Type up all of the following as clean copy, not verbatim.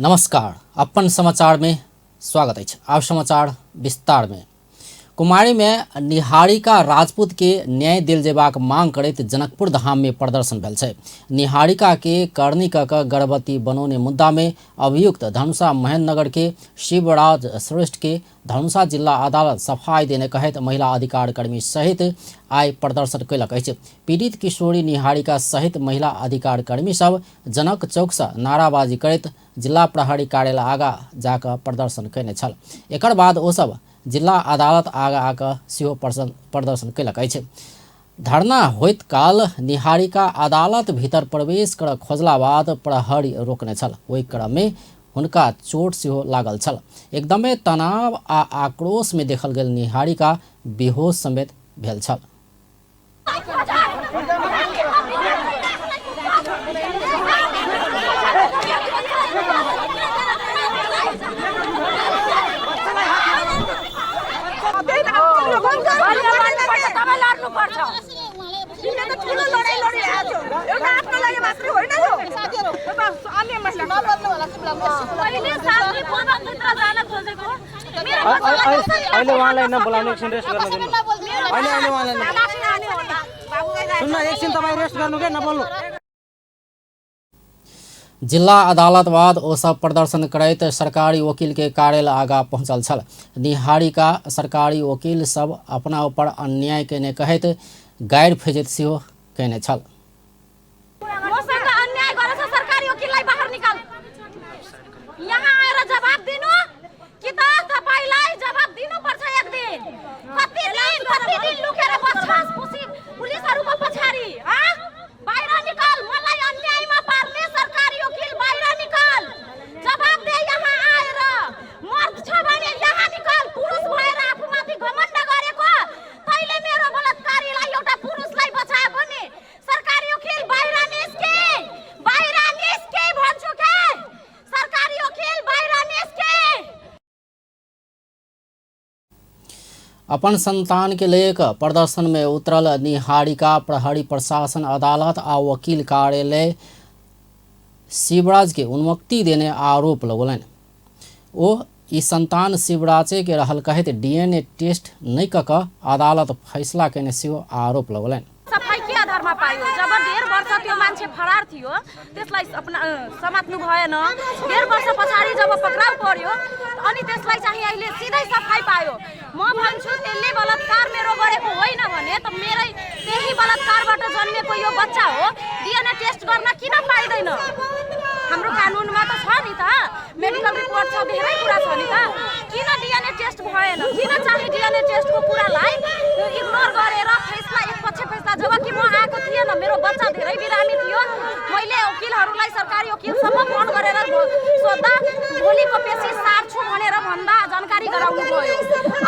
नमस्कार। अपन समाचार में स्वागत है। आप समाचार विस्तार में कुमारी में निहारिका राजपूत के न्याय दिल जेबाक मांग करैत जनकपुर धाम में प्रदर्शन भेल छै। निहारिका के करनी कऽ कऽ गर्भवती बनौने मुद्दा में अभियुक्त धनुषा महेंद्रनगर के शिवराज श्रेष्ठ के धनुषा जिला अदालत सफाई देने कहैत महिला अधिकार कर्मी सहित आइ प्रदर्शन कयलक अछि। पीड़ित किशोरी निहारिका सहित महिला अधिकार कर्मी सब जनक चौक से नाराबाजी करैत जिला प्रहरी कार्यालय आगा जाकर प्रदर्शन कयने छल। एकर बाद ओ सब जिला अदालत आगा आकर सेहो प्रदर्शन कयलक अछि। धरना होइत काल निहारिका अदालत भीतर प्रवेश कर खोजला बाद प्रहरी रोकने छल। ओहि क्रम में हुनका चोट सेहो लागल छल। एकदमै तनाव आ आक्रोश में देखल गेल निहारिका बेहोश समेत भेल छल। अहिले उहाँलाई नबोलाउने एकछिन रेस्ट गर्नु दिनु। अहिले उहाँलाई सुन्न एकछिन तपाईँ रेस्ट गर्नु के नबोल्नु। जिला अदालत बाद ओ सब प्रदर्शन करैत सरकारी वकील के कार्यालय आगा पहुंचल छल। निहारिका सरकारी वकील सब अपना ऊपर अन्याय केने कहैत गाइर फेजैत सेहो केने छल। अपन संतान के लेकर प्रदर्शन में उतरल निहारिका प्रहरी प्रशासन अदालत आ वकील कार्यालय शिवराज के उन्मुक्ति देने आरोप लगौलनि। ओ ई संतान शिवराजे के रहल कहैत डीएनए टेस्ट नहीं कऽ कऽ अदालत फैसला केने सेहो आरोप लगौलनि। सफाई के आधार में पायो जब 1.5 वर्ष त्यो मान्छे फरार थियो त्यसलाई अपना समात्नु भएन। 1.5 वर्ष पछाडि जब पक्राउ पर्यो अनि त्यसलाई चाहिँ अहिले सिधै सफाई पायो। म भन्छु त्यसले बलात्कार मेरो गरेको होइन भने त मेरै त्यही बलात्कारबाट जन्मेको यो बच्चा हो। डीएनए टेस्ट गर्न किन पाइदैन? हाम्रो कानुनमा त छ नि त, मेडिकल रिपोर्ट छ, धेरै कुरा छ नि त। किन डीएनए टेस्ट भएन? किन चाहिँ डीएनए टेस्टको कुरालाई इग्नोर गरेर फैसला एकपक्ष फैसला जबकि म आएको थिएन, मेरो बच्चा धेरै बिरामी थियो। मैले वकिलहरूलाई सरकारी वकिलसम्म फोन गरेर सोद्धा भोलिको पेशी सार्छु भनेर भन्दा जानकारी गराउनु भयो।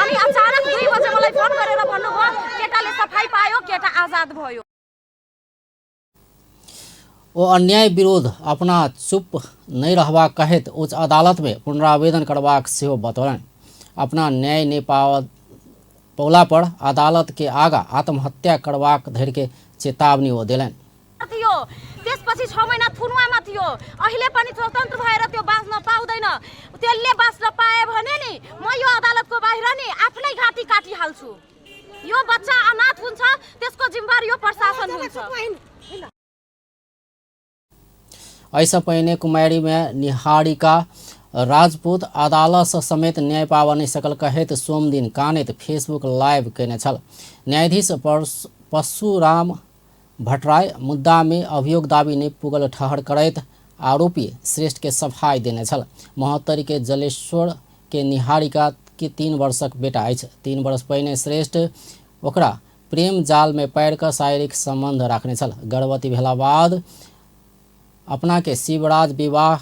अनि अचानक 2 बजे मलाई फोन गरेर भन्नुभयो केटाले सफाई पायो, केटा आजाद भयो। ओ अन्याय विरोध अपना चुप नहीं रहबाक कहैत उच्च अदालत में पुनरावेदन करबाक सेहो बतौलनि। अपना न्याय नहीं पौला पर अदालत के आगा आत्महत्या करबाक धरि के चेतावनी ओ देलनि। त्यसपछि 6 महिना थुनुवामा थियो, अहिले पनि स्वतन्त्र भएर त्यो बाँच्न पाउँदैन। त्यसले बाँच्न पाए भने नि म यो अदालतको बाहिर नि आफ्नै घाँटी काटिहाल्छु। यो बच्चा अनाथ हुन्छ, त्यसको जिम्मेवार यो प्रशासन हुन्छ। ऐसा पहिने कुमारी में निहारिका राजपूत अदालत समेत न्याय पावा नहीं सकल कहैत सोम दिन कानैत फेसबुक लाइव केने छल। न्यायाधीश परशुराम भट्टराय मुद्दा में अभियोग दाबी नहीं पुगल ठहर करैत आरोपी श्रेष्ठ के सफाई देने छल। महोत्तरी के जलेश्वर के निहारिका के 3 वर्षक बेटा अछि। 3 वर्ष पहिने श्रेष्ठ ओकरा प्रेम जाल में पैर कर शारीरिक संबंध राखने छल। गर्भवती भेला बाद अपना के शिवराज विवाह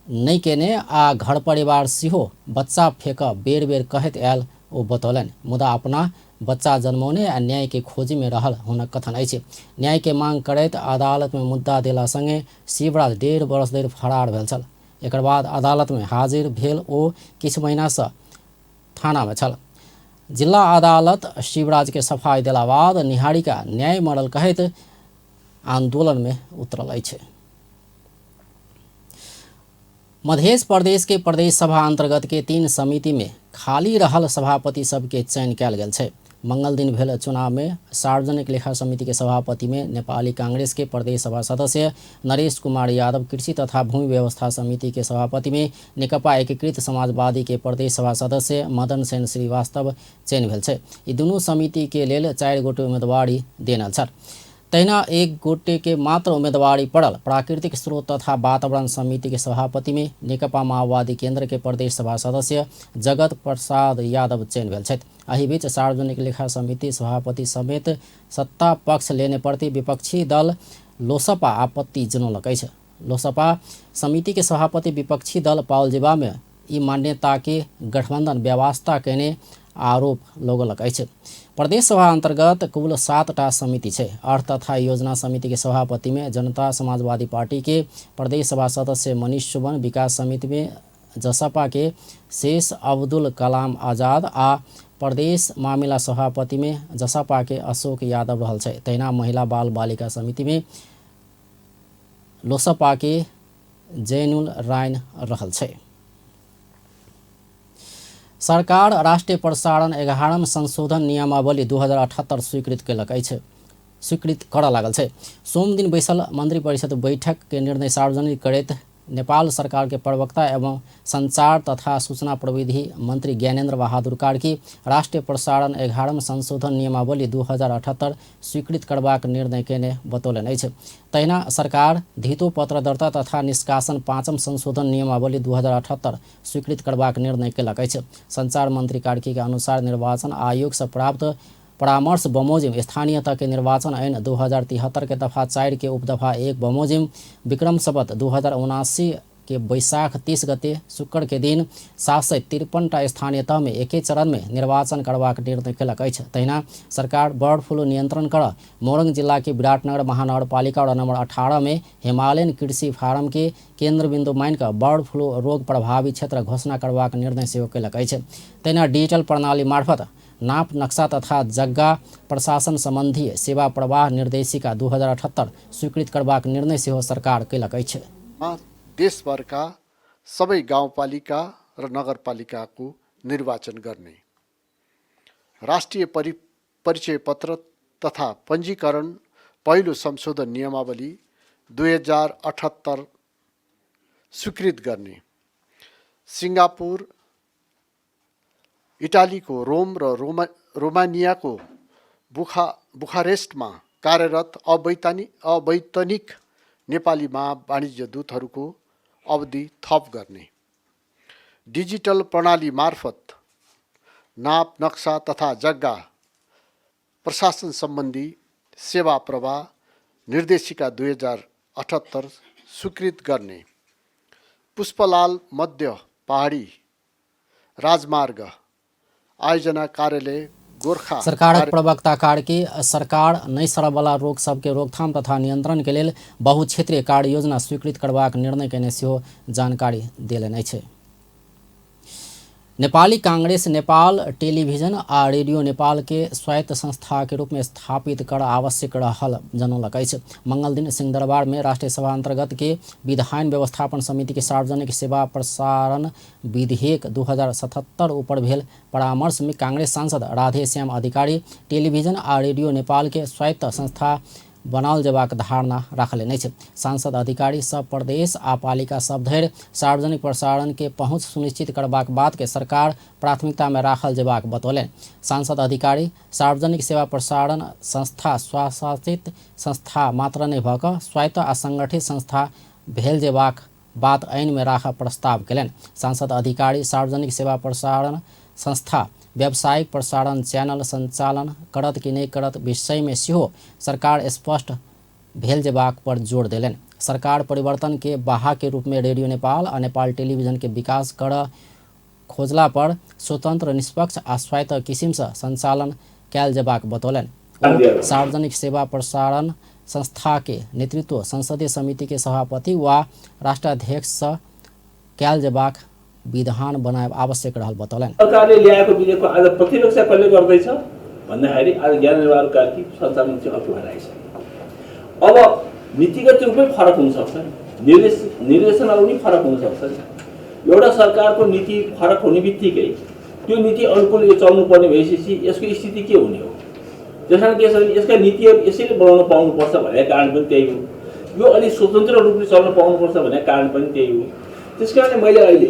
नहीं केने आ घर परिवार सेहो बच्चा फेंक बेर बेर कहैत आयल ओ बतौलनि। मुदा अपना बच्चा जन्मौने आ न्याय के खोजी में रहल हुनक कथन अछि। न्याय के मांग करैत अदालत में मुद्दा देला संगे शिवराज 1.5 वर्ष धरि फरार भेल छल। एकर बाद अदालत में हाजिर भेल ओ किछु महीना से थाना में छल। जिला अदालत शिवराज के सफाई देला बाद निहारिका न्याय मरल कहैत आंदोलन में उतरल अछि। मध्य प्रदेश के प्रदेश सभा अंतर्गत के 3 समिति में खाली रहल सभापति सबके चयन कयल गेल छै। मंगल दिन भेल चुनाव में सार्वजनिक लेखा समिति के सभापति में नेपाली कांग्रेस के प्रदेश सभा सदस्य नरेश कुमार यादव, कृषि तथा भूमि व्यवस्था समिति के सभापति में नेकपा एकीकृत समाजवादी के प्रदेश सभा सदस्य मदन सेन श्रीवास्तव चयन भेल छै। ई दुनू समिति के लेल 4 गोटे उम्मीदवारी देने छल। तहिना 1 गोटे के मात्र उम्मीदवारी पड़ल। प्राकृतिक स्रोत तथा वातावरण समिति के सभापति में नेकपा माओवादी केंद्र के प्रदेश सभा सदस्य जगत प्रसाद यादव चयन भेल छथि। एहि बीच सार्वजनिक लेखा समिति सभापति समेत सत्ता पक्ष लेने प्रति विपक्षी दल लोसपा आपत्ति जनौलक अछि। लोसपा समिति के सभापति विपक्षी दल पाउल जिबा में ई मान्यता के गठबंधन व्यवस्था केने आरोप लगौलक अछि। प्रदेश सभा अंतर्गत कुल 7टा समिति छै। अर्थ तथा योजना समिति के सभापति में जनता समाजवादी पार्टी के प्रदेश सभा सदस्य मनीष सुमन, विकास समिति में जसपा के शेष अब्दुल कलाम आजाद आ प्रदेश मामिला सभापति में जसपा के अशोक यादव रहल छै। तहिना महिला बाल बालिका समिति में लोसपा के जैनुल रायन रहल छै। सरकार राष्ट्रीय प्रसारण 11 संशोधन नियमावली 2078 स्वीकृत करऽ लागल छै। सोम दिन बैसल मंत्री परिषद बैठक के निर्णय सार्वजनिक करैत नेपाल सरकार के प्रवक्ता एवं संचार तथा सूचना प्रविधि मंत्री ज्ञानेन्द्र बहादुर कार्की राष्ट्रीय प्रसारण 11 संशोधन नियमावली 2078 स्वीकृत करबाक निर्णय केने बतौलनि अछि। तहिना सरकार धितो पत्र दर्ता तथा निष्कासन 5म संशोधन नियमावली 2078 स्वीकृत करबाक निर्णय केलक अछि। संचार मंत्री कार्की के अनुसार निर्वाचन आयोग से प्राप्त परामर्श बमोजिम स्थानीयता के निर्वाचन ऐन 2073 के दफा 4 के उपदफा 1 बमोजिम विक्रम संवत 2079 के बैसाख 30 गते शुक्र के दिन 753टा स्थानीयता में एके चरण में निर्वाचन करबाक निर्णय केलक अछि। तहिना सरकार बर्ड फ्लू नियंत्रण कर मोरंग जिला के विराटनगर महानगरपालिका और नंबर 18 में हिमालयन कृषि फार्म के केंद्र बिंदु मानिक बर्ड फ्लू रोग प्रभावित क्षेत्र घोषणा करबाक निर्णय सेहो केलक अछि। तहिना डिजिटल प्रणाली मार्फत नाप नक्शा तथा जग्गा प्रशासन संबंधी सेवा प्रवाह निर्देशिका 2078 स्वीकृत करबाक निर्णय सेहो सरकार केलक अछि। देशभरका सबै गाउँपालिका र नगरपालिकाको निर्वाचन गर्ने, राष्ट्रिय परिचय पत्र तथा पञ्जीकरण पहिलो संशोधन नियमावली 2078 स्वीकृत गर्ने, सिङ्गापुर, इटालीको रोम र रोमानियाको बुखारेस्टमा कार्यरत अवैतनिक नेपाली वाणिज्य दूतहरूको अवधि थप गर्ने, डिजिटल प्रणाली मार्फत नाप नक्सा तथा जग्गा प्रशासन सम्बन्धी सेवा प्रवाह निर्देशिका 2078 स्वीकृत गर्ने, पुष्पलाल मध्य पहाडी राजमार्ग आयोजना कार्यालय गोरखा सरकारक प्रवक्ता कार्की सरकार नै सरबला रोग सबके रोकथाम तथा नियंत्रण के लेल बहुक्षेत्रीय कार्य योजना स्वीकृत करबाक निर्णय केने सेहो जानकारी देलनि अछि। नेपाली कांग्रेस नेपाल टेलीविजन आ रेडियो नेपाल के स्वायत्त संस्था के रूप में स्थापित कर आवश्यक रहल जनौलक अछि। मंगल दिन सिंहदरबार में राष्ट्रीय सभा अंतर्गत के विधायन व्यवस्थापन समिति के सार्वजनिक सेवा प्रसारण विधेयक 2077 ऊपर भेल परामर्श में कांग्रेस सांसद राधेश्याम अधिकारी टेलीविजन आ रेडियो नेपाल के स्वायत्त संस्था बनाओल जेबाक धारणा राखलनि अछि। सांसद अधिकारी सब प्रदेश आ पालिका सब धरि सार्वजनिक प्रसारण के पहुंच सुनिश्चित करबाक बात के सरकार प्राथमिकता में राखल जेबाक बतौलनि। सांसद अधिकारी सार्वजनिक सेवा प्रसारण संस्था स्वशासित संस्था मात्र नहि भऽ कऽ स्वायत्त आ संगठित संस्था भेल जेबाक बात ऐन में राखऽ प्रस्ताव केलनि। सांसद अधिकारी सार्वजनिक सेवा प्रसारण संस्था व्यावसायिक प्रसारण चैनल संचालन करत कि नहीं करत विषय में सेहो सरकार स्पष्ट भेल जेबाक पर जोर देलनि। सरकार परिवर्तन के बाहा के रूप में रेडियो नेपाल और नेपाल टेलीविजन के विकास कर खोजला पर स्वतंत्र निष्पक्ष आ स्वायत्त किसिम से संचालन कैल जेबाक बतौलनि। सार्वजनिक सेवा प्रसारण संस्था के नेतृत्व संसदीय समिति के सभापति वा राष्ट्राध्यक्ष से कैल जेबाक विधान बनाए आवश्यक रहल बतौलनि। सरकारले ल्याएको विधेयकको आज प्रतिरक्षा कसले गर्दैछ भन्दाखेरि आज ज्ञानेन्द्र कार्की संचार मन्त्री अघि भइरहेछ। अब नीतिगत रूपमै फरक हुन सक्छ। निर्देशनहरू पनि फरक हुनसक्छ नि। एउटा सरकारको नीति फरक हुने बित्तिकै त्यो नीति अनुकूल यो चल्नुपर्ने भएपछि यसको स्थिति के हुने हो? त्यस कारण के छ भने यसका नीतिहरू यसैले बनाउन पाउनुपर्छ भन्ने कारण पनि त्यही हो। यो अलिक स्वतन्त्र रूपले चल्न पाउनुपर्छ भन्ने कारण पनि त्यही हो। त्यस कारणले मैले अहिले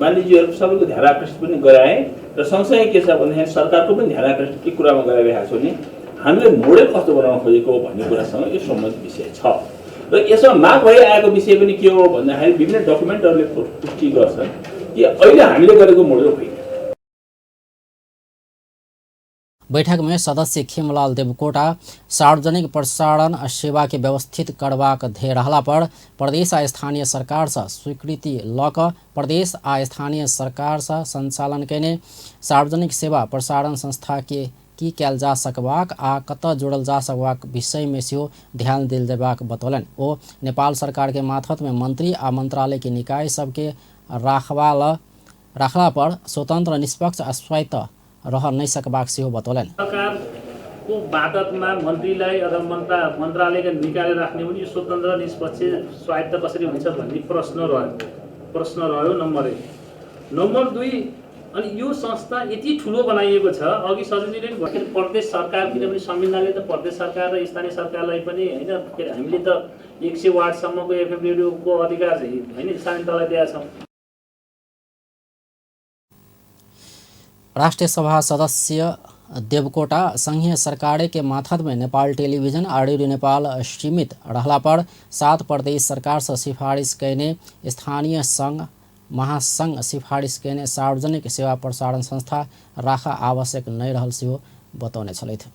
मान्यजीहरू सबैको ध्यान आकर्षित पनि गराएँ र सँगसँगै के छ भन्दाखेरि सरकारको पनि ध्यान आकर्षित के कुरामा गराइरहेको छु भने हामीले मोडेल कस्तो बनाउन खोजेको हो भन्ने कुरासँग यो सम्बन्धित विषय छ। र यसमा माग भइआएको विषय पनि के हो भन्दाखेरि विभिन्न डकुमेन्टहरूले पुष्टि गर्छन् कि अहिले हामीले गरेको मोडेल होइन। बैठक में सदस्य खीमलाल देवकोटा सार्वजनिक प्रसारण सेवा के व्यवस्थित करबाक ध्येय रहला पर प्रदेश आ स्थानीय सरकार से स्वीकृति ल क प्रदेश आ स्थानीय सरकार से संचालन केने सार्वजनिक सेवा प्रसारण संस्था के की कैल जा सकबाक आ कत जोड़ल जा सकबाक विषय में सेहो ध्यान दिल जेबाक बतौलन। ओ नेपाल सरकार के माथत में मंत्री आ मंत्रालय के निकाय सबके राखला पर स्वतंत्र निष्पक्ष आ स्वायत्त रह नहीं सकबाक सेहो बतौलन। सरकारको बाटतमा मन्त्रीलाई अथवा मन्त्रालयका निकाय राख्ने पनि स्वतन्त्र निष्पक्ष स्वायत्त कसरी हुन्छ भन्ने प्रश्न रह्यो नम्बर 1। नम्बर 2, अनि यो संस्था यति ठुलो बनाइएको छ, अघि सचिवजीले पनि भन्यो प्रदेश सरकार, किनभने संविधानले त प्रदेश सरकार र स्थानीय सरकारलाई पनि हैन हामीले त 100 वाटसम्मको एफएम रेडियोको अधिकार चाहिँ हैन स्थानीय तहलाई दिएका छौँ। राष्ट्रीय सभा सदस्य देवकोटा संघीय सरकार के माथत में नेपाल टेलीविजन और रेडियो नेपाल सीमित रहला पर 7 प्रदेश सरकार से सिफारिश कैने स्थानीय संघ महासंघ सिफारिश कैने सार्वजनिक सेवा प्रसारण संस्था राखा आवश्यक नहीं रहल सेहो बतौने छलैथ।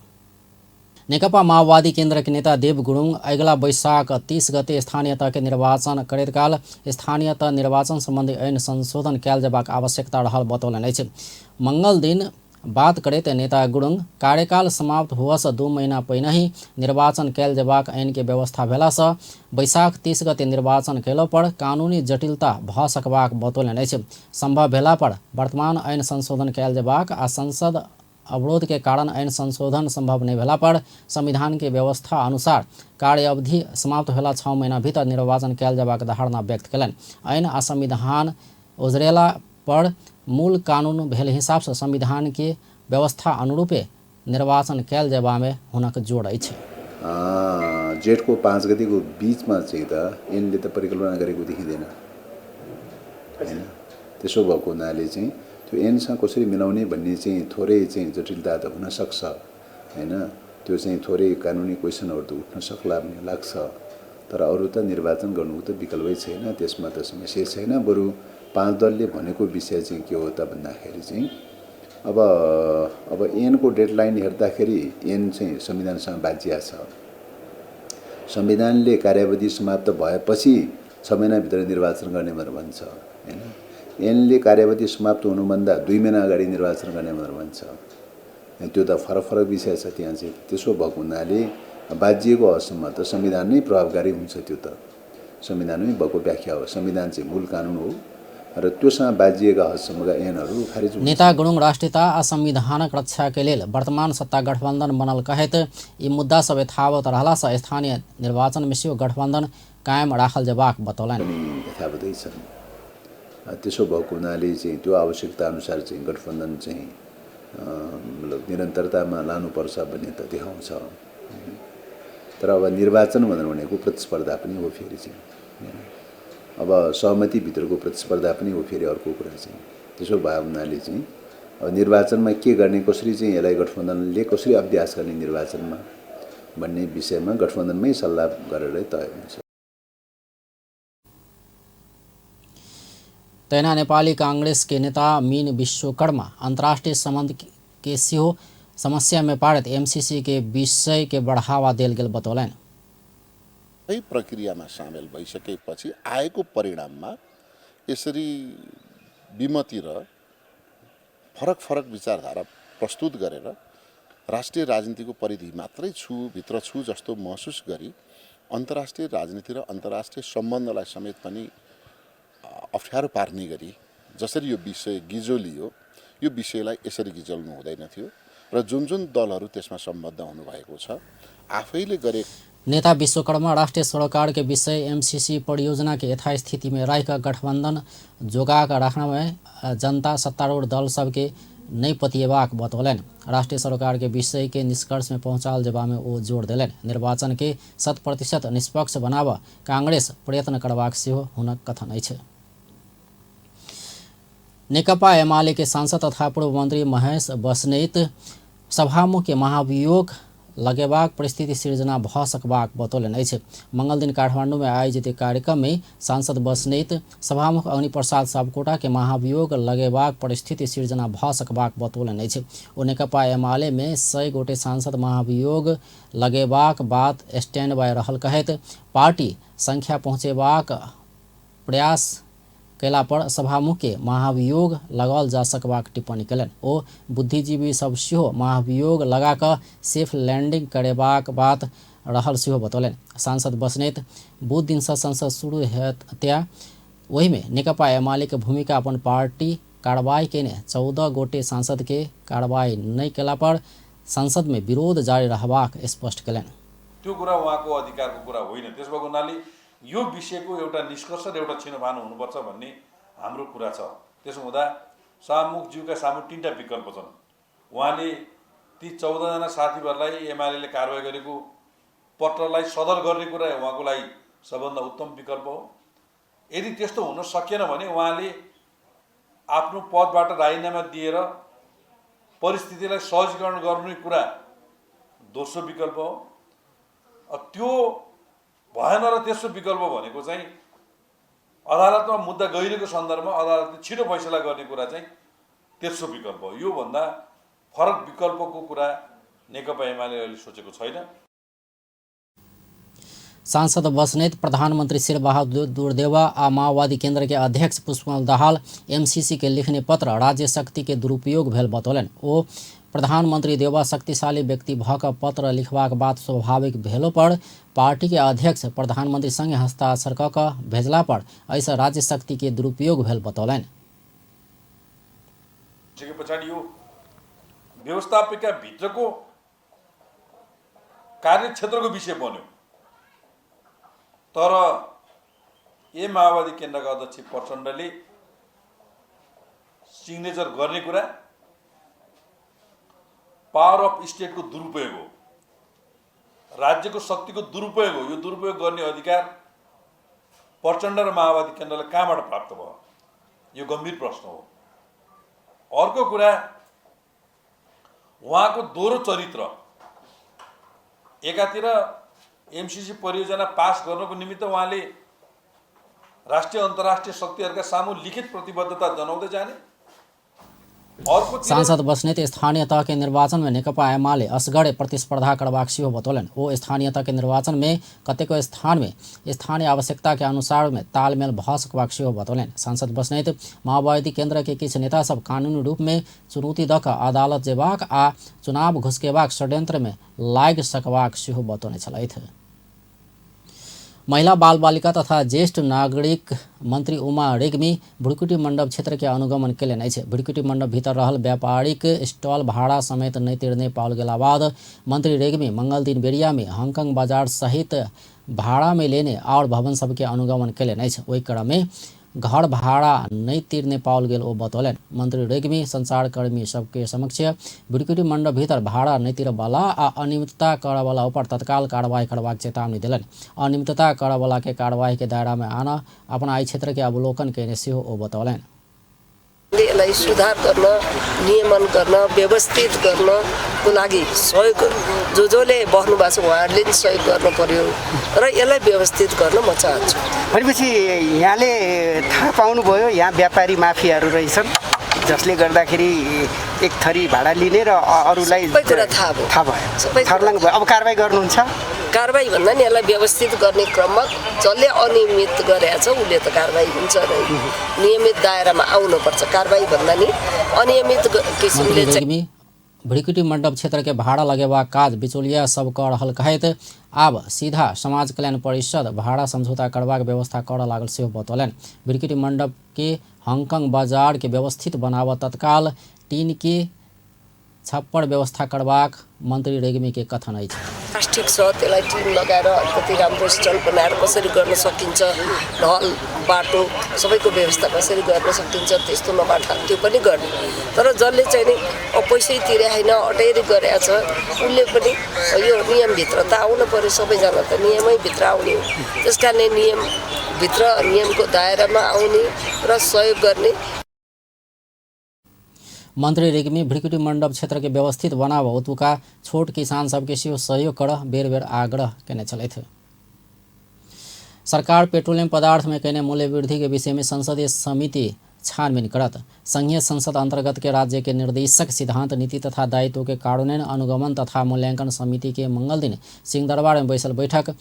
नेकपा माओवादी केन्द्र के नेता देव गुरुङ अगला वैशाख 30 गते स्थानीय तह के निर्वाचन करैत काल स्थानीय तह निर्वाचन संबंधी ऐन संशोधन कैल जेबाक आवश्यकता रहल बतौलन अछि। मंगल दिन बात करैत नेता गुरुङ कार्यकाल समाप्त हुअस 2 महीना पहिनहि निर्वाचन कैल जेबाक ऐन के व्यवस्था भेला से वैशाख 30 गते निर्वाचन कैला पर कानूनी जटिलता भ सकबाक बतौलन अछि। संभव भेला पर वर्तमान ऐन संशोधन कैल जेबाक आ संसद अवरोध के कारण ऐन संशोधन संभव नहीं भेला पर संविधान के व्यवस्था अनुसार कार्य अवधि समाप्त भेला 6 महीना भीतर निर्वाचन कैल जेबाक धारणा व्यक्त कयलनि। ऐन आ संविधान उजरेला पर मूल कानून भेल हिसाब से संविधान के व्यवस्था अनुरूपे निर्वाचन कैल जेबा में हुनक जोड़ अछि। जेठको 5 गतिको बीचमा चाहिँ त ऐनले त परिकल्पना गरेको देखिँदैन हैन। त्यसो भएको हुनाले चाहिँ त्यो ऐनसँग कसरी मिलाउने भन्ने चाहिँ थोरै चाहिँ जटिलता त हुन सक्छ हैन। त्यो चाहिँ थोरै कानुनी क्वेशनहरु त उठ्न सक्ला भन्ने लाग्छ। तर अरु त निर्वाचन गर्नुको त विकल्पै छैन, त्यसमा त समस्या छैन। बरु 5 दलले भनेको विषय चाहिँ के हो त भन्दाखेरि चाहिँ अब ऐनको डेडलाइन हेर्दाखेरि ऐन चाहिँ संविधानसँग बाँधिया छ। संविधानले कार्यावधि समाप्त भएपछि 6 महिनाभित्र निर्वाचन गर्ने भनेर भन्छ हैन। ऐनले कार्यावधि समाप्त हुनुभन्दा 2 महिना अगाडि निर्वाचन गर्ने भनेर भन्छ। त्यो त फरक विषय छ त्यहाँ चाहिँ। त्यसो भएको हुनाले बाँधिएको हदसम्म त संविधान नै प्रभावकारी हुन्छ। त्यो त संविधानमै भएको व्याख्या हो। संविधान चाहिँ मूल कानुन हो र त्योसँग बाँधिएका हदसम्मका ऐनहरू खारिज हुन्छ। नेता गुरुङ राष्ट्रियता आ संविधानक रक्षा के लेल वर्तमान सत्ता गठबन्धन बनल कहैत यी मुद्दा सब यथावत रहला से स्थानीय निर्वाचन में सेहो गठबन्धन कायम राखल जेबाक बतौलनि। यथावतै छन्। त्यसो भएको हुनाले चाहिँ त्यो आवश्यकता अनुसार चाहिँ गठबन्धन चाहिँ मतलब निरन्तरतामा लानुपर्छ भन्ने त देखाउँछ। तर अब निर्वाचन भनेको प्रतिस्पर्धा पनि हो। फेरि चाहिँ अब सहमति भित्रको प्रतिस्पर्धा पनि हो। फेरि अर्को कुरा चाहिँ त्यसो भएको हुनाले चाहिँ अब निर्वाचनमा के गर्ने, कसरी चाहिँ यसलाई गठबन्धनले कसरी अभ्यास गर्ने निर्वाचनमा भन्ने विषयमा गठबन्धनमै सल्लाह गरेरै तय हुन्छ। तैना नेपाली कांग्रेस के नेता मीन विश्वकर्मा अंतर्राष्ट्रीय संबंध के सेहो समस्या में पारित एमसीसी के विषय के बढ़ावा देल गेल बतौलन। यही प्रक्रियामा सामेल भइसकेपछि आएको परिणाममा यसरी विमति र फरक विचारधारा प्रस्तुत गरेर राष्ट्रिय राजनीतिको परिधि मात्रै भित्र छु जस्तो महसुस गरी अन्तर्राष्ट्रिय राजनीति र अन्तर्राष्ट्रिय सम्बन्धलाई समेत पनि अप्ठ्यारो पार्ने गरी जसरी यो विषय गिजोलियो, यो विषयलाई यसरी गिजल्नु हुँदैन थियो र जुन दलहरू त्यसमा सम्बद्ध हुनुभएको छ आफैले गरे। नेता विश्वकर्मा राष्ट्रीय सरोकार के विषय एमसीसी परियोजना के यथास्थिति में रहकर गठबंधन जोगा कर रखना में जनता सत्तारूढ़ दल सबके नहीं पतिएबाक बतौलन। राष्ट्रीय सरोकार के विषय के निष्कर्ष में पहुंचाल जेबा में वो जोर दिलन। निर्वाचन के 100% निष्पक्ष बनाब कांग्रेस प्रयत्न करबाक सेहो हुनक कथन अछि। नेकपा एमाले के सांसद तथा पूर्व मंत्री महेश बस्नेत सभामुख के महाभियोग लगेबाक परिस्थिति सिर्जना भ सकबाक बतौलन अछि। मंगल दिन काठमांडू में आयोजित कार्यक्रम में सांसद बस्नेत सभामुख अग्निप्रसाद सापकोटा के महाभियोग लगेबाक परिस्थिति सिर्जना भ सकबाक बतौलन अछि। ओ नेकपा एमाले में 100 गोटे सांसद महाभियोग लगेबाक बात स्टैंड बाय रहल कहैत पार्टी संख्या पहुँचेबाक प्रयास कैला पर सभामुख के महाभियोग लगाल जा सकबाक टिप्पणी कयलनि। ओ बुद्धिजीवी सब सेहो महाभियोग लगा कऽ सेफ लैंडिंग करेबाक बात रहल सेहो बतौलनि। सांसद बस्नेत बुध दिन से संसद शुरू हेतै ओहि में नेकपा एमाले के भूमिका अपन पार्टी कार्रवाई केने 14 गोटे सांसद के कार्रवाई नहीं केला पर संसद में विरोध जारी रहबाक स्पष्ट कयलनि। त्यो कुरा उहाँको अधिकारको कुरा होइन। त्यसो भएको हुनाले यो विषयको एउटा निष्कर्ष र एउटा छिनोभानो हुनुपर्छ भन्ने हाम्रो कुरा छ। त्यसो हुँदा सभामुखज्यूका सामु 3टा विकल्प छन्। उहाँले ती 14 जना साथीहरूलाई एमालेले कारबाही गरेको पत्रलाई सदर गर्ने कुरा उहाँको लागि सबभन्दा उत्तम विकल्प हो। यदि त्यस्तो हुन सकेन भने उहाँले आफ्नो पदबाट राजीनामा दिएर परिस्थितिलाई सहजीकरण गर्ने कुरा दोस्रो विकल्प हो। त्यो भएन र तेस्रो विकल्प भनेको चाहिँ अदालतमा मुद्दा गइरहेको सन्दर्भमा अदालतले छिटो फैसला गर्ने कुरा चाहिँ तेस्रो विकल्प हो। यो भन्दा फरक विकल्पको कुरा नेकपा एमाले अहिले सोचेको छैन। सांसद बस्नेत प्रधानमंत्री शेरबहादुर देउवा आ माओवादी केंद्र के अध्यक्ष पुष्पकमल दाहाल एमसीसी के लिखने पत्र राज्य शक्ति के दुरुपयोग भेल बतौलन। ओ प्रधानमंत्री देउवा शक्तिशाली व्यक्ति भक पत्र लिखबाक बात स्वाभाविक भेलो पर पार्टी के अध्यक्ष प्रधानमंत्री संगे हस्ताक्षर क भेजला पर ऐसा राज्य शक्ति के दुरुपयोग भेल बतौलन। पछाडि यो व्यवस्थापिका भित्रको कार्यक्षेत्रको विषय बन्यो। तर ए माओवादी केन्द्रका अध्यक्ष प्रचण्डले सिग्नेचर गर्ने कुरा पावर अफ स्टेटको दुरुपयोग हो, राज्यको शक्तिको दुरुपयोग हो। यो दुरुपयोग गर्ने अधिकार प्रचण्ड र माओवादी केन्द्रलाई कहाँबाट प्राप्त भयो? यो गम्भीर प्रश्न हो। अर्को कुरा उहाँको दोहोरो चरित्र। एकातिर एमसीसी परियोजना पास गर्नको निमित्त उहाँले राष्ट्रिय अन्तर्राष्ट्रिय शक्तिहरूका सामु लिखित प्रतिबद्धता जनाउँदै जाने। सांसद बस्नेत स्थानीय तह के निर्वाचन में नेकपा एमाले असगढ़ प्रतिस्पर्धा करबाक सेहो बतौलन। ओ स्थानीय तह के निर्वाचन में कतेको स्थान में स्थानीय आवश्यकता के अनुसार में तालमेल भ सकबाक सेहो बतौलन। सांसद बस्नेत माओवादी केन्द्र के किछु नेता सब कानूनी रूप में चुनौती द क अदालत जेबाक आ चुनाव घुसकेबाक षड्यंत्र में लाग सकबाक सेहो बतौने छलथि। महिला बाल बालिका तथा ज्येष्ठ नागरिक मंत्री उमा रेग्मी भुड़कुटी मंडप क्षेत्र के अनुगमन कयलनि अछि। भुड़कुटी मंडप भीतर रहल व्यापारिक स्टॉल भाड़ा समेत नहीं तिरने पाओल गेला बाद मंत्री रेग्मी मंगल दिन बेरिया में हांगकांग बाजार सहित भाड़ा में लेने और भवन सबके अनुगमन कयलनि अछि। ओहि क्रम में घर भाड़ा नहीं तिरने पाओल गेल ओ बतौलन। मंत्री रेग्मी संचारकर्मी सबके समक्ष भुड़कुटी मंडप भीतर भाड़ा नहीं तिरवाला आ अनियमितता करवाला ऊपर तत्काल कार्रवाई करबाक चेतावनी दिलन। अनियमितता करवाला के कार्रवाई के दायरा में आना अपना आई क्षेत्र के अवलोकन केने सेहो ओ बतौलन। यसलाई सुधार गर्न, नियमन गर्न, व्यवस्थित गर्नको लागि सहयोग जसले बस्नु भएको छ उहाँहरूले नि सहयोग गर्नु पर्यो र यसलाई व्यवस्थित गर्न म चाहन्छु। भनेपछि यहाँले थाहा पाउनुभयो यहाँ व्यापारी माफियाहरू रहेछन् जसले गर्दाखेरि एक थरी भाडा लिने र अरूलाई सबै कुरा थाहा भयो। अब कारबाही गर्नुहुन्छ? कारबाही भन्दा नि यसलाई व्यवस्थित गर्ने क्रममा जसले अनियमित गरेको छ उसले त कारबाही हुन्छ नै। नियमित दायरामा आउनुपर्छ। कारबाही भन्दा नि अनियमित किसिमले भुड़कुटी मंडप क्षेत्र के भाड़ा लगेबाक काज बिचौलिया सब कर रहल कहैत आब सीधा समाज कल्याण परिषद भाड़ा समझौता करबाक व्यवस्था कर लागल सेहो बतौलन। भुड़कुटी मंडप के हांगकांग बाजार के व्यवस्थित बनाव तत्काल टीन के छप्पर व्यवस्था करबाक मंत्री रेग्मी के कथन अछि। विकास ठिक छ त्यसलाई टिम लगाएर अलिकति राम्रो स्टल बनाएर कसरी गर्न सकिन्छ, ढल बाटो सबैको व्यवस्था कसरी गर्न सकिन्छ त्यस्तो नभए त्यो पनि गर्ने। तर जसले चाहिँ नि पैसै तिरे होइन अटेरी गरेको छ उसले पनि यो नियमभित्र त आउनु पर्यो, सबैजना त नियमै भित्र आउने हो। त्यस कारणले नियमभित्र नियमको दायरामा आउने र सहयोग गर्ने। मंत्री रेग्मी भ्रिकुटी मंडप क्षेत्र के व्यवस्थित बनाव उतुका छोट किसान सबके सेहो सहयोग कर बेर बेर आग्रह केने छलथि। सरकार पेट्रोलियम पदार्थ में कने मूल्य वृद्धि के विषय में संसदीय समिति छानबीन करत संघीय संसद अंतर्गत के राज्य के निर्देशक सिद्धांत नीति तथा दायित्व के कार्यान्वयन अनुगमन तथा मूल्यांकन समिति के मंगल दिन सिंहदरबार में बैसल बैठक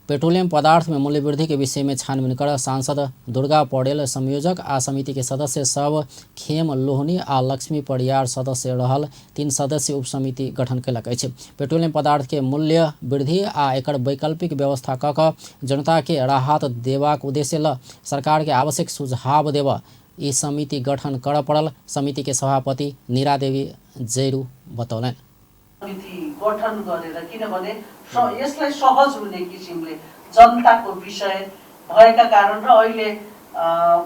पेट्रोलियम पदार्थ में मूल्य वृद्धि के विषय में छानबीन कर सांसद दुर्गा पौडेल संयोजक आ समिति के सदस्य सब खेम लोहनी आ लक्ष्मी परियार सदस्य रहल 3 सदस्यीय उपसमिति गठन कयलक अछि। पेट्रोलियम पदार्थ के मूल्य वृद्धि आ एकर वैकल्पिक व्यवस्था क क जनता के राहत देबाक उद्देश्य ल सरकार के आवश्यक सुझाव देव ई समिति गठन कर पड़ल। समिति के सभापति नीरा देवी जैरू बतौलन। समिति गठन गरेर किनभने यसलाई सहज हुने किसिमले जनताको विषय भएका कारण र अहिले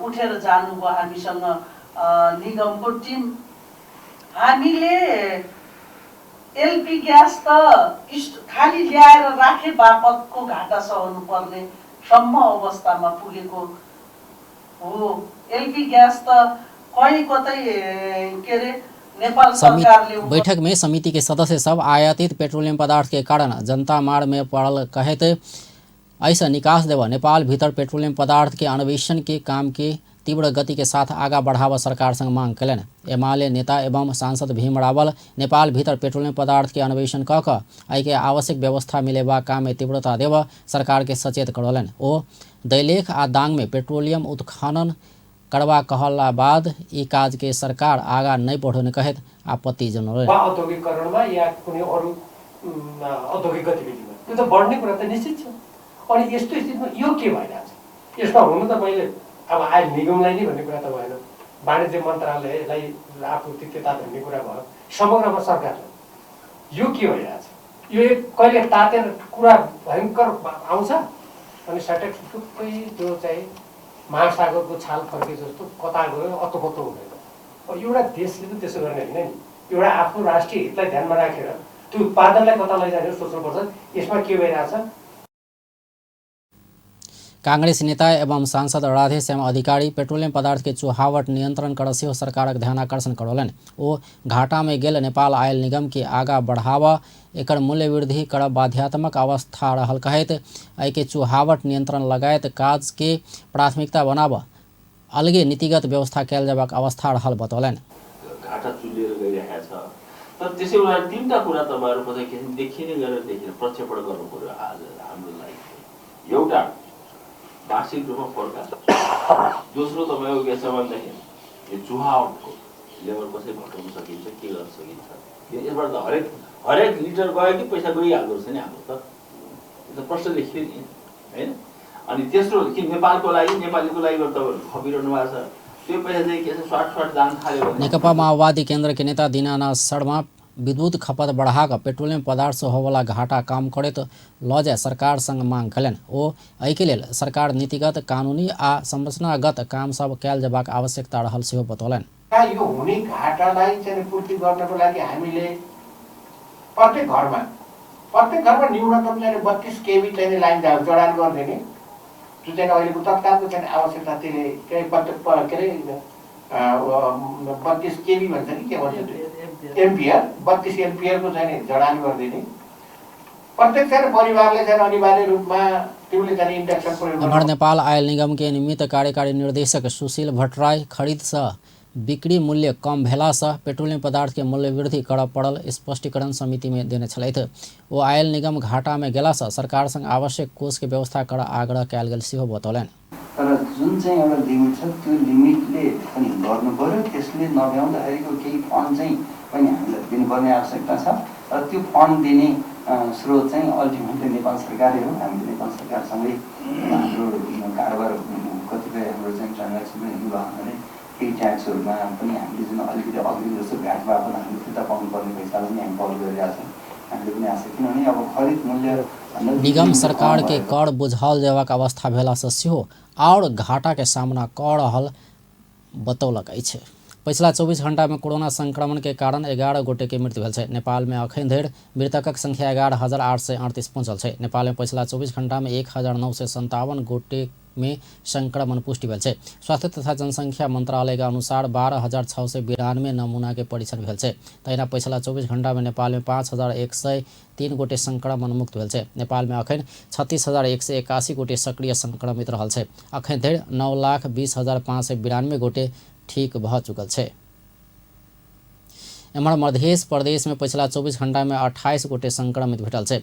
उठेर जानुभयो हामीसँग निगमको टिम। हामीले एलपी ग्यास त खाली ल्याएर राखे बापतको घाटा सहनु पर्ने सम्म अवस्थामा पुगेको हो। एलपी ग्यास त कतै के रे बैठक में समिति के सदस्य सब आयातित पेट्रोलियम पदार्थ के कारण जनता मार में पड़ल कहते ऐसा निकास देव नेपाल भीतर पेट्रोलियम पदार्थ के अन्वेषण के काम के तीव्र गति के साथ आगा बढ़ावा सरकार संग मांग कलन। एमाले नेता एवं सांसद भीम रावल नेपाल भीतर पेट्रोलियम पदार्थ के अन्वेषण क क के आवश्यक व्यवस्था मिलेबा काम में तीव्रता देव सरकार के सचेत करौलन। ओ दैलेख आ दांग में पेट्रोलियम उत्खनन करवा कहला बाद यी काज के सरकार आगा नहीं बढ़ने कहित आपत्ति जनाउन्। औद्योगिकरणमा या कुनै अरू औद्योगिक गतिविधिमा त्यो त बढ्ने कुरा त निश्चित छ। अनि यस्तो स्थितिमा यो के भइरहेछ? यसमा हुनु त पहिले अब आयल निगमलाई नै भन्ने कुरा त भएन, वाणिज्य मन्त्रालयलाई आपूर्ति त्यता भन्ने कुरा भयो, समग्रमा सरकारले यो के भइरहेछ? यो एक कहिले तातेर कुरा भयङ्कर आउँछ अनि सटक टुक्कै जो चाहिँ महासागरको छाल फर्के जस्तो कता गयो अतोपत्तो हुँदैन। एउटा देशले त त्यसो गर्ने होइन नि, एउटा आफ्नो राष्ट्रिय हितलाई ध्यानमा राखेर त्यो उत्पादनलाई कता लैजाने सोच्नुपर्छ। यसमा के भइरहेछ? कांग्रेस नेता एवं सांसद राधेश्याम अधिकारी पेट्रोलियम पदार्थ के चुहावट नियंत्रण कर सेहो सरकारक ध्यान आकर्षण करौलन। ओ घाटा में गेल नेपाल आयल निगम के आगा बढ़ावा एकर मूल्य वृद्धि कर बाध्यात्मक अवस्था रहल कहैत एके चुहावट नियंत्रण लगायत काज के प्राथमिकता बनाव अलगे नीतिगत व्यवस्था कयल जबाक अवस्था रहल बतौलन। घाटा चुलेर गइरहेको छ, तर त्यसै बेला तीनटा कुरा तपाईहरु कतै देखिने गरेर देखिन प्रक्षेपण गर्नु पर्यो। आज हाम्रो लागि एउटा वार्षिक रूपमा फर्का, दोस्रो तपाईको के छ भन्दाखेरि यो चुहावटको लेभल कसरी घटाउन सकिन्छ, के गर्न सकिन्छ। यसबाट त हरेक लिटर गयो कि पैसा गइहाल्दो रहेछ नि हाम्रो त, यो त प्रश्न लेखियो नि हैन। अनि तेस्रो कि नेपालको लागि नेपालीको लागि तपाईहरु खपिरहनु भएको छ, त्यो पैसा चाहिँ के छ स्वाट जान थाल्यो भने। नेकपा माओवादी केन्द्र के नेता दीनानाथ शर्मा विद्युत खपत बढ़ाकर पेट्रोलियम पदार्थ से होवला घाटा काम करे तो लजाय सरकार संग मांग कलन। ओ एहिके लेल सरकार नीतिगत कानूनी आ संरचनागत काम सब कयल जबाक आवश्यकता रहल सेहो बतौलन। यो हुने घाटालाई चाहिँ पूर्ति गर्नको लागि हामीले प्रत्येक घरमा न्यूनतम चाहिँ 32 केबी चाहिँ लाइन जडान गरिदिने, जो चाहिँ अहिलेको तत्कालको चाहिँ आवश्यकता त्यसले के अरे 32 केबी भन्छ नि के भन्छ एम्पियर, 32 एम्पियरको चाहिँ जडान गरिदिने। प्रत्येक चाहिँ परिवारले चाहिँ अनिवार्य रूपमा त्यसले चाहिँ इन्डक्सन प्रयोग। अमर नेपाल आयल निगम के निमित्त कार्यकारी निर्देशक सुशील भट्टराई खरीद से बिक्री मूल्य कम भेला से पेट्रोलियम पदार्थ के मूल्य वृद्धि कर पड़ल स्पष्टीकरण समिति में देने छलथि। ओ आयल निगम घाटा में गेला से सरकार संग आवश्यक कोष के व्यवस्था कर आग्रह कयल गेल सेहो बतौलन। तर जुन चाहिँ एउटा लिमिट छ त्यो लिमिटले पनि गर्नु पर्यो, त्यसले नभ्याउँदाखेरिको केही फन्ड चाहिँ पनि हामीलाई दिनुपर्ने आवश्यकता छ र त्यो फन्ड दिने स्रोत चाहिँ अल्टिमेटली नेपाल सरकारै हो। हामीले नेपाल सरकारसँगै हाम्रो कारोबार कतिपय हाम्रो चाहिँ ट्रान्ज्याक्सन पनि हुँदाखेरि केही ट्याक्सहरूमा पनि हामीले जुन अलिकति अघि जस्तो घाट बापत हामीले फिर्ता पाउनुपर्ने पैसालाई पनि हामी पाउनु गरिरहेको छौँ। हामीले पनि आशा, किनभने अब खरिद मूल्य निगम सरकार के कर बुझाओल जेबाक अवस्था भेला से सेहो और घाटा के सामना कर रहल बतौलक अछि। पिछला 24 घंटा में कोरोना संक्रमण के कारण 11 गोटे के मृत्यु भेल छै। नेपाल में अखन धरि मृतकक संख्या 11,838 पहुंचल छै। नेपाल में पिछला 24 घंटा में 1,957 गोटे में संक्रमण पुष्टि भेल छै। स्वास्थ्य तथा जनसंख्या मंत्रालय के अनुसार 12,692 नमूना के परीक्षण भेल छै। तहिना पिछला 24 घंटा में नेपाल में 5,103 गोटे संक्रमण मुक्त भेल छै। नेपाल में अखन 36,181 गोटे सक्रिय संक्रमित रहल छै। अखन धरि 9,20,592 गोटे ठीक भ चुकल छै। एम्हर मध्य प्रदेश में पिछला 24 घंटा में 28 गोटे संक्रमित भेटल छै।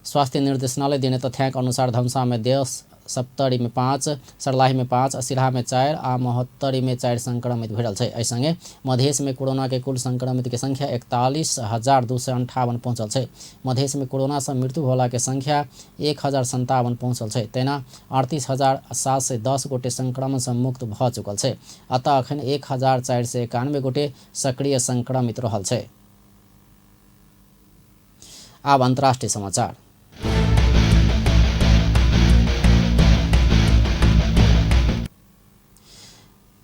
स्वास्थ्य निर्देशनालय देने तथ्याङ्क अनुसार धनुषा में 10, सप्तरी में 5, सर्लाही में 5, सिराहा में 4 आ महोत्तरी में 4 संक्रमित भेटल छै। एहि संगे मधेश में कोरोना के कुल संक्रमित के संख्या 41,258 पहुंचल छै। मधेश में कोरोना से मृत्यु होला के संख्या 1,057 पहुंचल छै। तेना 38,710 गोटे संक्रमण से मुक्त भ चुकल छै। अतः अखन 1,491 गोटे सक्रिय संक्रमित रहल छै। आब अंतर्राष्ट्रीय समाचार।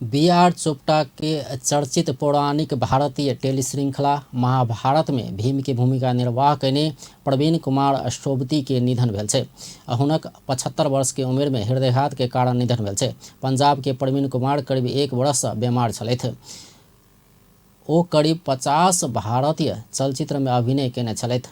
बी.आर. चोपड़ा के चर्चित पौराणिक भारतीय टेलीश्रृंखला महाभारत में भीम की भूमिका निर्वाह करने प्रवीण कुमार सोबती के निधन भेल छै। हुनक 75 वर्ष के उम्र में हृदयाघात के कारण निधन भेल छै। पंजाब के प्रवीण कुमार करीब 1 वर्ष बीमार छलथि। ओ करीब 50 भारतीय चलचित्र में अभिनय केने छलथि।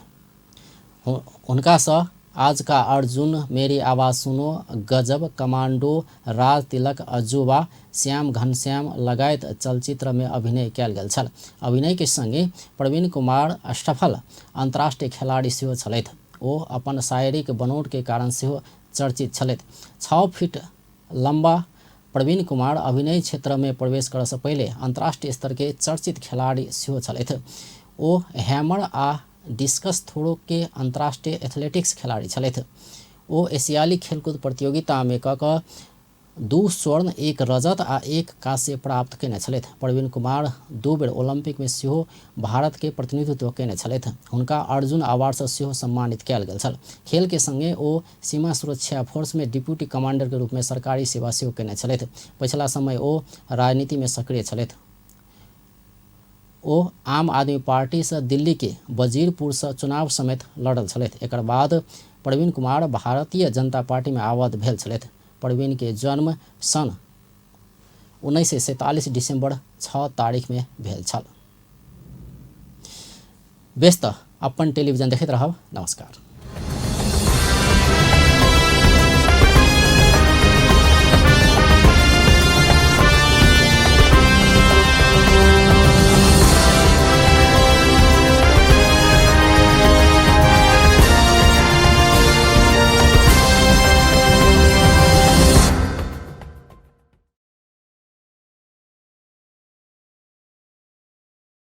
हुनका सँ आज का अर्जुन, मेरी आवाज़ सुनो, गजब, कमांडो, राज तिलक, अजूबा, श्याम घनश्याम लगायत चलचित्र में अभिनय कयल गेल छल। अभिनय के संगे प्रवीण कुमार सफल अंतर्राष्ट्रीय खिलाड़ी सेहो छलथि। ओ अपन शारीरिक बनोट के कारण सेहो चर्चित छलथि। 6 फीट लंबा प्रवीण कुमार अभिनय क्षेत्र में प्रवेश करय से पहले अंतर्राष्ट्रीय स्तर के चर्चित खिलाड़ी सेहो छलथि। ओ हैमर आ डिस्कस थ्रो के अंतर्राष्ट्रीय एथलेटिक्स खिलाड़ी छलथि। ओ एशियाली खेलकूद प्रतियोगिता में कऽ 2 स्वर्ण, 1 रजत आ 1 कांस्य प्राप्त केने छलथि। प्रवीण कुमार 2 बेर ओलंपिक में सेहो भारत के प्रतिनिधित्व केने छलथि। हुनका अर्जुन अवार्ड से सेहो सम्मानित कयल गेल छल। खेल के संगे ओ सीमा सुरक्षा फोर्स में डिप्टी कमांडर के रूप में सरकारी सेवा सेहो केने छलथि। पिछला समय ओ राजनीति में सक्रिय छलथि। ओ आम आदमी पार्टी से दिल्ली के वजीरपुर से चुनाव समेत लड़ल छलथि। एकर बाद प्रवीण कुमार भारतीय जनता पार्टी में आबद्ध भेल छलथि। प्रवीण के जन्म सन 1947 दिसंबर 6 तारीख में भेल छल। व्यस्त अपन टेलीविजन देखैत रहब। नमस्कार।